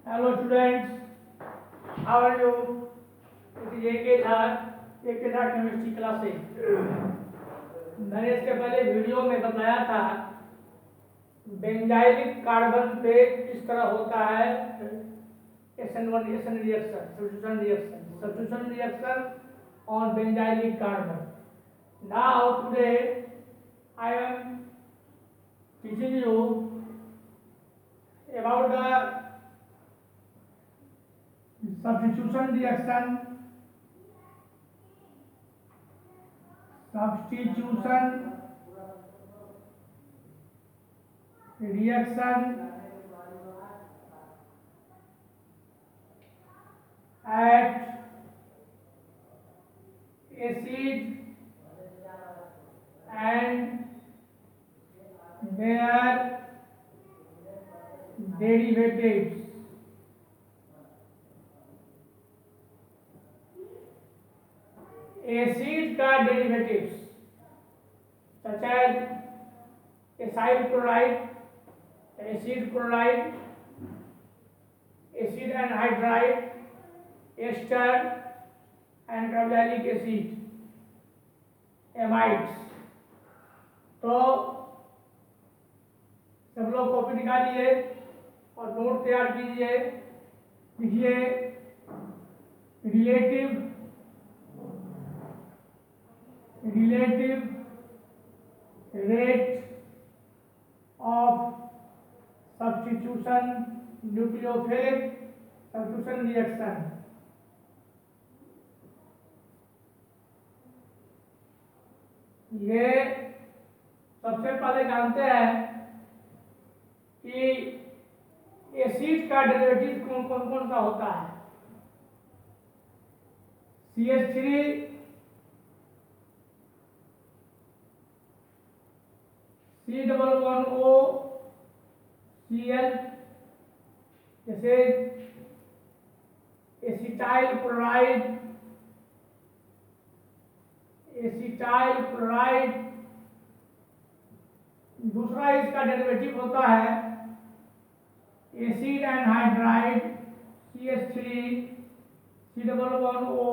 Hello students, how are you? It is AK Thar chemistry class से। मैंने इसके पहले वीडियो में बताया था बेंजाइलिक कार्बन पे किस तरह होता है SN1 substitution reaction on benzylic carbon. Now today I am teaching you about the substitution reaction at acid and their derivatives. Acid का derivatives such as acyl chloride, acid chloride, acid anhydride, ester and carboxylic acid, amides. तो सब लोग copy निकालिए और note तैयार कीजिए। लिखिए relative rate of substitution nucleophilic substitution reaction. ये सबसे पहले जानते हैं कि एसिड का डेरिवेटिव कौन कौन सा होता है। CH3 C11O Cl, जैसे एसिटाइल क्लोराइड। दूसरा इसका डेरिवेटिव होता है acid anhydride CH3 C11O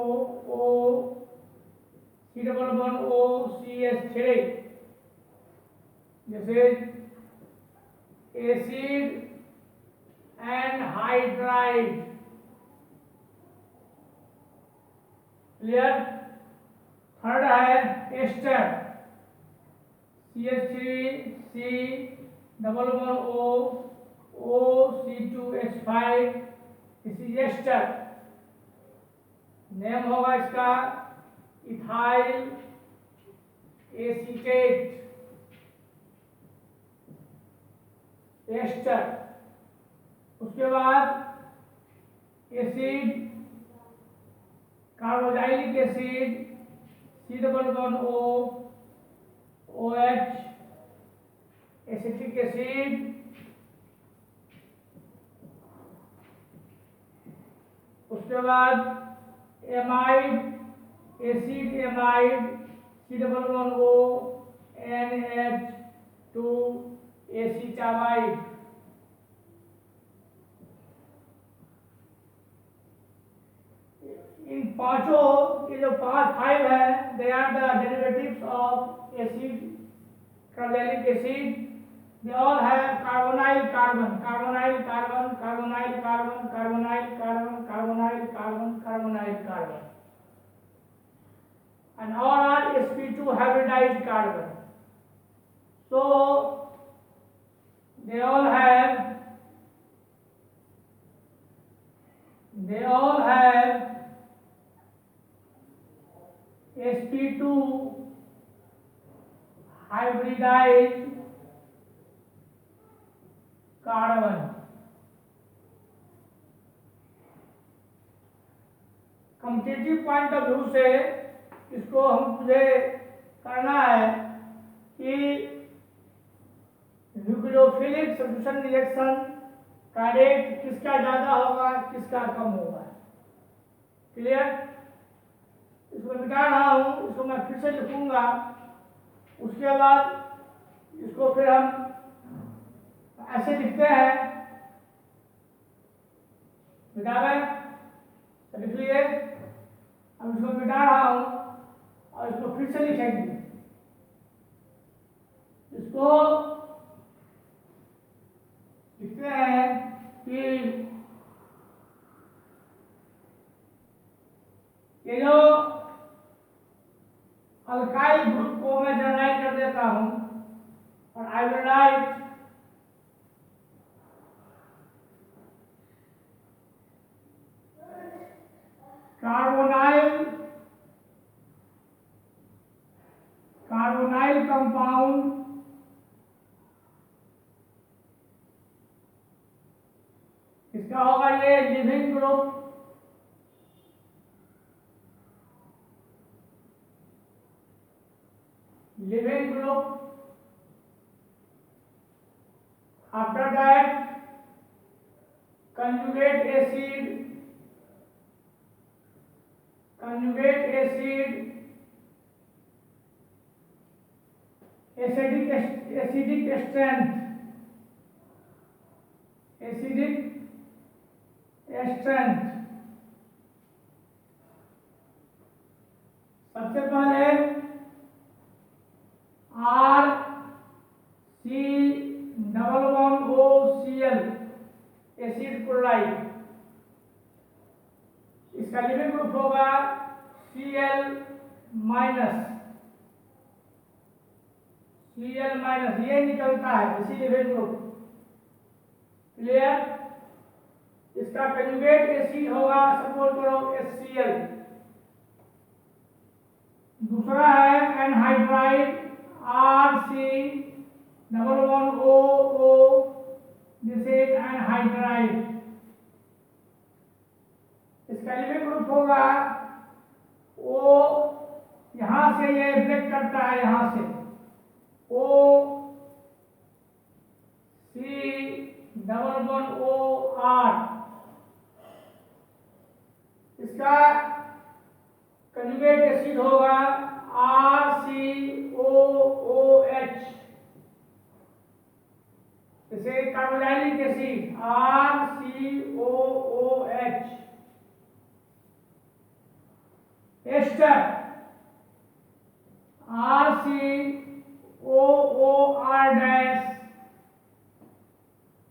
CH3, जैसे एसिड एनहाइड्राइड। क्लियर। थर्ड है एस्टर CH3 C11O C2H5, इसी एस्टर। नेम होगा इसका इथाइल एसीटेट एस्टर। उसके बाद acid carboxylic acid C11O OH acetic acid. उसके बाद amide acid amide C11O NH2 acetamide. इन पांचों के जो फाइव है they are the derivatives of acid carboxylic acid. They all have carbonyl carbon carbonyl carbon carbonyl carbon carbonyl carbon carbonyl carbon carbonyl carbon and all are sp2 hybridized carbon. So they all have sp2 hybridized carbon. Competitive point of view से इसको मुझे करना है कि nucleophilic substitution reaction का rate किसका ज्यादा होगा किसका कम होगा। क्लियर। इसको मिटा रहा हूं, इसको मैं फिर से लिखूंगा। उसके बाद इसको फिर हम ऐसे लिखते हैं मिटा गए, तो लिख लिए। अब इसको मिटा रहा हूं और इसको फिर से लिखेंगे। इसको लिखते हैं कि ये जो अल्काइल ग्रुप को मैं जनरलाइज कर देता हूं और I will write carbonyl compound इसका होगा ये leaving group, living group. After that, conjugate acid, acidic strength, सबसे पहले RC11OCl एसिड क्लोराइड, इसका लिविंग ग्रुप होगा Cl माइनस, ये निकलता है इसी लिविंग ग्रुप। क्लियर? इसका कंजुगेट एसिड होगा सपोज करो HCl। दूसरा है anhydride RC11OO, this is anhydride. इसका लिविंग ग्रुप होगा O, यहां से ये ब्रेक करता है, यहां से OC11OR। इसका कंजुगेट एसिड होगा RCOOH, इसे carbonylic acid RCOOH। Ester RCOOR-,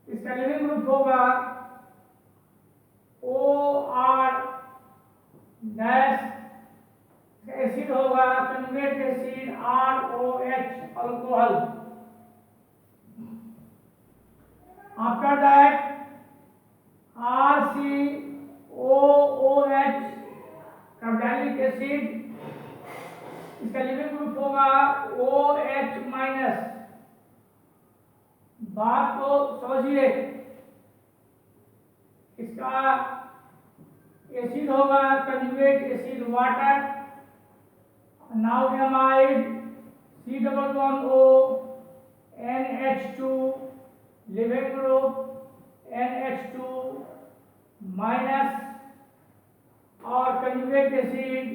इसका लिविंग ग्रुप होगा OR-, एसिड होगा conjugate acid ROH, alcohol. After that RCOOH, carbonylic acid, इसका लिविंग ग्रुप होगा OH-। बात को समझिए, इसका एसिड होगा कंजुगेट एसिड वाटर, नाउडियामाइड C11O NH2, leaving group NH2 minus और कंजुगेट एसिड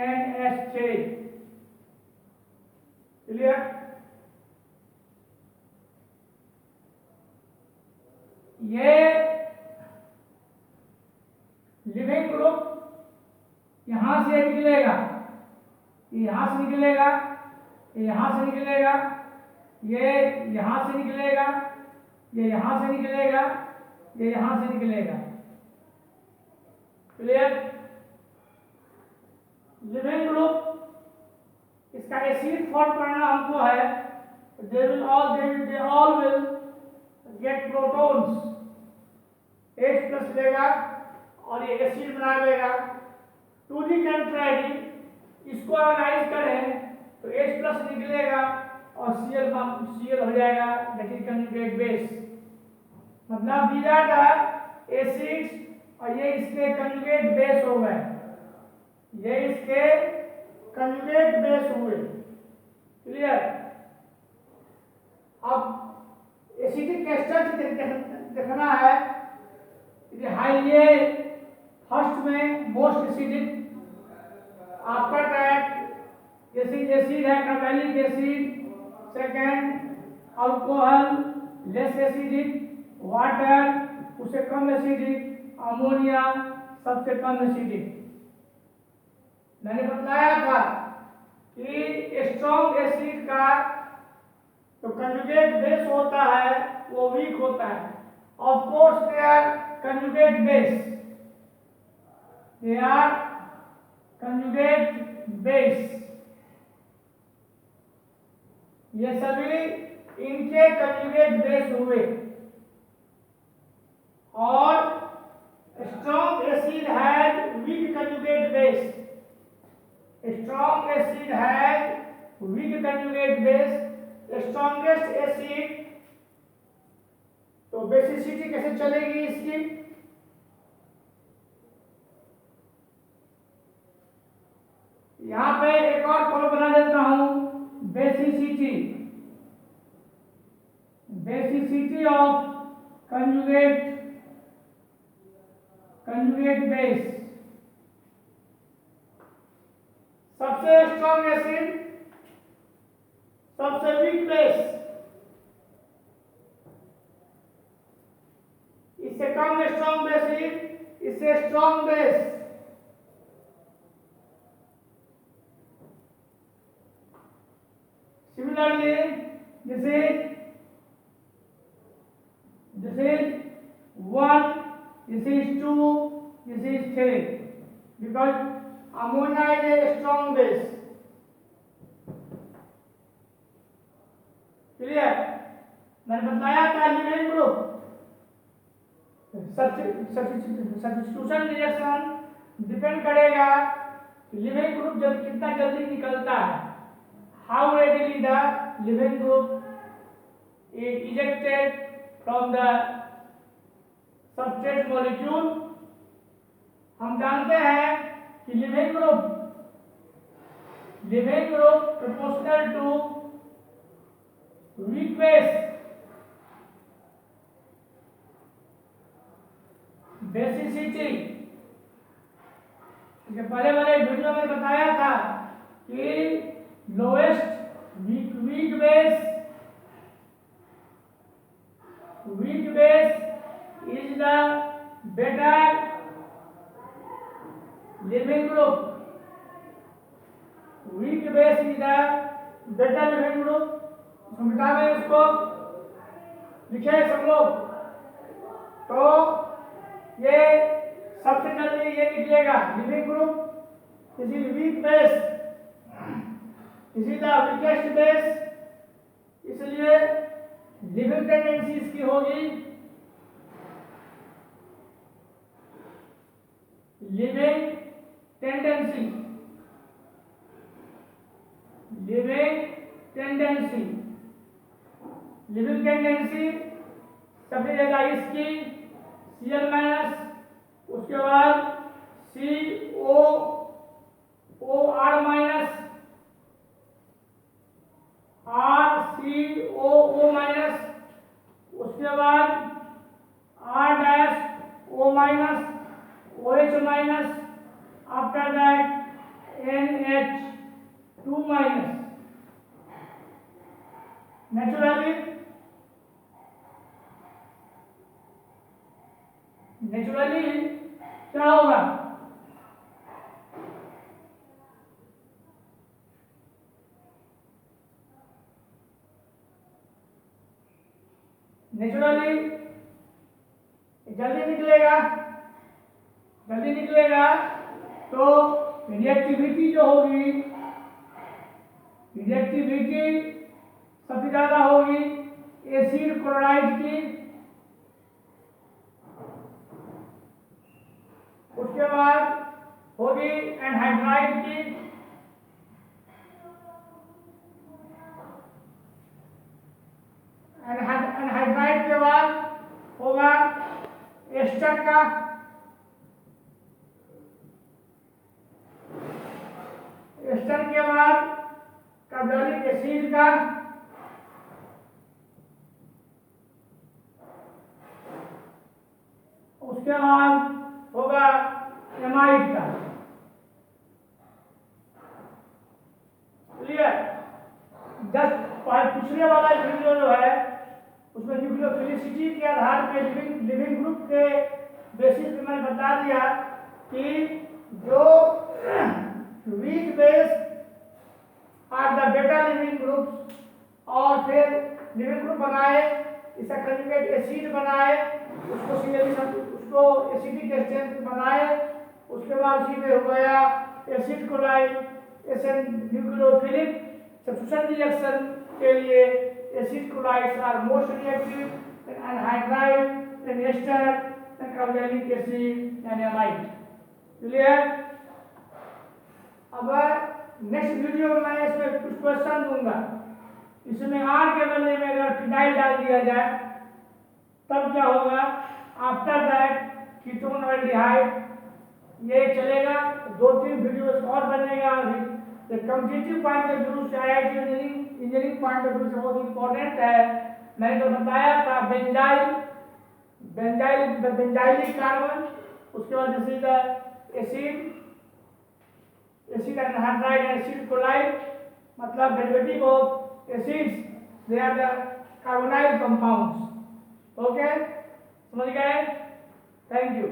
NH3। क्लियर? ये लिविंग ग्रुप यहां से निकलेगा, यहां से निकलेगा, यहां से निकलेगा, ये यहां से निकलेगा, ये यहां से निकलेगा, ये यहां से निकलेगा। क्लियर? लिविंग ग्रुप इसका एसिड फॉर्म करना हमको है, they all will get protons, H+ लेगा और ये एसिड बना लेगा। टू दी कंट्रारी, इसको एनालाइज करें तो H+ निकलेगा और Cl हो जाएगा, दैट इज कंजुगेट बेस। मतलब दीज आर द एसिड्स और ये इसके कंजुगेट बेस हो गए, ये इसके कंजुगेट बेस हुए। क्लियर? अब एसिडिक स्ट्रेंथ देखना है, हाई फर्स्ट में most acidic, after that acid है carbonic acid, second alcohol less acidic, water उससे कम एसिडिक, अमोनिया सबसे कम एसिडिक। मैंने बताया था कि स्ट्रॉन्ग एसिड का तो कंजुगेट बेस होता है वो वीक होता है। Of course they are conjugate base, they are conjugate base, ये सभी इनके कंजुगेट बेस हुए। और strong acid has weak conjugate base, strong acid has weak conjugate base. Strongest acid, तो बेसिसिटी कैसे चलेगी इसकी? यहां पे एक और फॉलो बना देता हूं, basicity, basicity of conjugate base. सबसे स्ट्रॉन्ग एसिड, सबसे वीक बेस, इससे कम स्ट्रॉन्ग बेसिड, इससे strong base. Similarly this is 1, this is 2, this is 3, because ammonia is a strong base. Clear? मैंने बताया था leaving group substitution reaction depend करेगा leaving group कितना जल्दी निकलता है, how readily the leaving group is ejected from the substrate molecule. हम जानते हैं कि leaving group proportional to weak base, basicity. पहले वाले वीडियो में बताया था कि lowest weak base is the better living group, weak base is the better living group। मिटा में इसको लिखे सब लोग, तो ये सबसे जल्दी ये निकलेगा living group is weak base, is the weakest base, इसलिए लिविंग टेंडेंसी इसकी होगी लिविंग टेंडेंसी, सबसे ज्यादा इसकी Cl माइनस, उसके बाद COOR माइनस, RCOO माइनस, उसके बाद R-O minus, OH minus, after that NH2 minus। Naturally क्या होगा? नेचुरली जल्दी निकलेगा तो रिएक्टिविटी जो होगी, रिएक्टिविटी सबसे ज्यादा होगी एसिड क्लोराइड की, उसके बाद होगी एनहाइड्राइड की, एनहाइड्राइड के बाद होगा एस्टर का, एस्टर के बाद कार्बोनिक एसिड का, उसके बाद होगा एमाइड का। क्लियर? जस्ट पिछले वाला वीडियो जो है उसमें न्यूक्लियोफिलिसिटी के आधार पे लिविंग ग्रुप के बेसिस पे मैंने बता दिया कि जो वीक बेस आर द बेटा लिविंग ग्रुप्स, और फिर लिविंग ग्रुप बनाए, इसका कंजुगेट एसिड बनाए, उसको एसिडिक एक्सचेंज बनाए, उसके बाद उसी में हो गया acid chloride acid nucleophilic substitution reaction के लिए acid chlorides are most reactive then anhydride then ester then carbonic acid and amide. Clear? अब नेक्स्ट वीडियो में मैं इसमें कुछ क्वेश्चन दूंगा, इसमें आर के बदले में अगर फिनाइल डाल दिया जाए तब क्या होगा, आफ्टर दैट कीटोन एल्डिहाइड, ये चलेगा। 2-3 वीडियोस और बनेगा। कम्पिटिटिव पॉइंट ऑफ व्यू से IIT engineering point of view से बहुत इंपॉर्टेंट है। मैंने तो बताया था बेंजाइलिक कार्बन, उसके बाद this is the acid anhydride and acid chloride, मतलब derivative of acids, they are the carbonyl compounds. Okay, समझ गए? Thank you.